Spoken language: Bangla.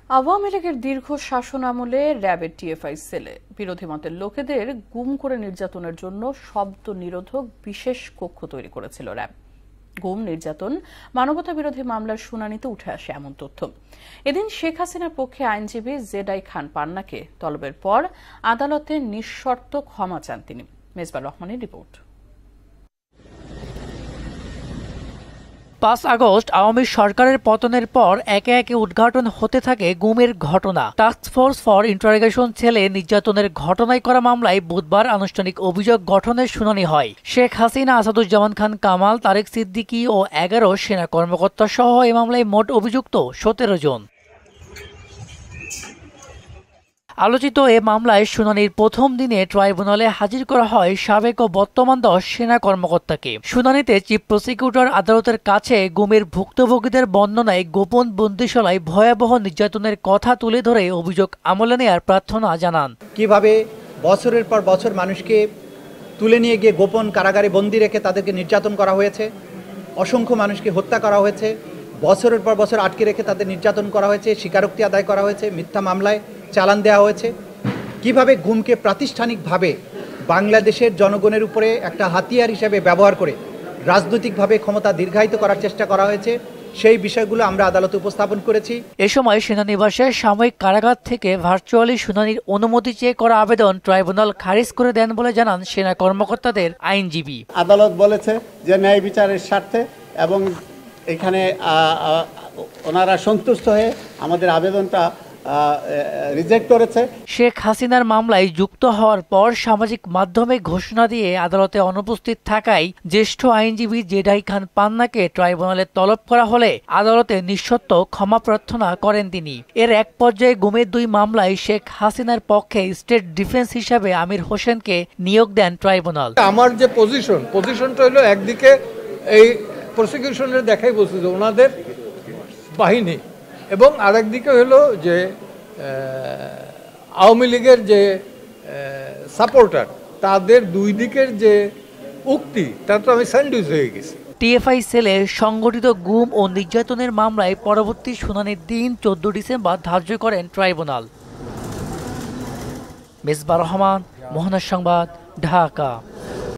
আওয়ামী লীগের দীর্ঘ শাসন আমলে র্যাবের টিএফআই সেলে বিরোধী মতের লোকেদের গুম করে নির্যাতনের জন্য শব্দ নিরোধক বিশেষ কক্ষ তৈরি করেছিল র্যাব। গুম, নির্যাতন, মানবতা বিরোধী মামলার শুনানিতে উঠে আসে এমন তথ্য। এদিন শেখ হাসিনার পক্ষে আইনজীবী জেডাই খান পান্নাকে তলবের পর আদালতে নিঃশর্ত ক্ষমা চান তিনি। মেজবা রহমানের রিপোর্ট। ৫ আগস্ট আওয়ামী সরকারের পতনের পর একে একে উদ্ঘাটন হতে থাকে গুমের ঘটনা। টাস্কফোর্স ফর ইন্টারোগেশন সেলে নির্যাতনের ঘটনায় করা মামলায় বুধবার আনুষ্ঠানিক অভিযোগ গঠনের শুনানি হয়। শেখ হাসিনা, আসাদুজ্জামান খান কামাল, তারেক সিদ্দিকী ও ১১ সেনা কর্মকর্তা সহ এই মামলায় মোট অভিযুক্ত ১৭ জন। আলোচিত এ মামলায় শুনানির প্রথম দিনে ট্রাইব্যুনালে হাজির করা হয় সাবেক ও বর্তমান ১০ সেনা কর্মকর্তাকে। শুনানিতে চিফ প্রসিকিউটর আদালতের কাছে গুমের ভুক্তভোগীদের বর্ণনায় গোপন বন্দিশালায় ভয়াবহ নির্যাতনের কথা তুলে ধরে অভিযোগ আমলে নেয়ার প্রার্থনা জানান। কিভাবে বছরের পর বছর মানুষকে তুলে নিয়ে গিয়ে গোপন কারাগারে বন্দি রেখে তাদেরকে নির্যাতন করা হয়েছে, অসংখ্য মানুষকে হত্যা করা হয়েছে, বছরের পর বছর আটকে রেখে তাদের নির্যাতন করা হয়েছে, স্বীকারোক্তি আদায় করা হয়েছে, মিথ্যা মামলায় চালান দেওয়া হয়েছে। কিভাবে গুমকে প্রাতিষ্ঠানিকভাবে বাংলাদেশের জনগণের উপরে একটা হাতিয়ার হিসেবে ব্যবহার করে রাজনৈতিকভাবে ক্ষমতা দীর্ঘায়িত করার চেষ্টা করা হয়েছে, সেই বিষয়গুলো আমরা আদালতে উপস্থাপন করেছি। এ সময় সেনানিবাসের সাময়িক কারাগার থেকে ভার্চুয়ালি শুনানির অনুমতি চেয়ে করা আবেদন ট্রাইব্যুনাল খারিজ করে দেন বলে জানান সেনা কর্মকর্তাদের আইনজীবী। আদালত বলেছে যে ন্যায় বিচারের স্বার্থে এবং এখানে ওনারা সন্তুষ্ট হয়ে আমাদের আবেদনটা রিজেক্ট করেছে। শেখ হাসিনার মামলায় যুক্ত হওয়ার পর সামাজিক মাধ্যমে ঘোষণা দিয়ে আদালতে অনুপস্থিত থাকায় জ্যেষ্ঠ আইনজীবী জেডাই খান পান্নাকে ট্রাইব্যুনালে তলব করা হলে আদালতে নিঃশর্ত ক্ষমা প্রার্থনা করেন তিনি। এর এক পর্যায়ে গুমের ২ মামলায় শেখ হাসিনার পক্ষে স্টেট ডিফেন্স হিসাবে আমির হোসেনকে নিয়োগ দেন ট্রাইব্যুনাল। আমার যে পজিশনটা হলো, একদিকে এই প্রসিকিউশনের দেখাই বলছে যে ওনাদের বাহিনী, এবং আরেকদিকে হলো যে আওয়ামী লীগের যে সাপোর্টার, তাদের দুই দিকের যে উক্তি, তা তো আমি স্যান্ডউইচ হয়ে গেছি। টিএফআই সেলে সংগঠিত গুম ও নির্যাতনের মামলায় পরবর্তী শুনানির দিন ১৪ ডিসেম্বর ধার্য করেন ট্রাইব্যুনাল। মেজবা রহমান, মোহনা সংবাদ, ঢাকা।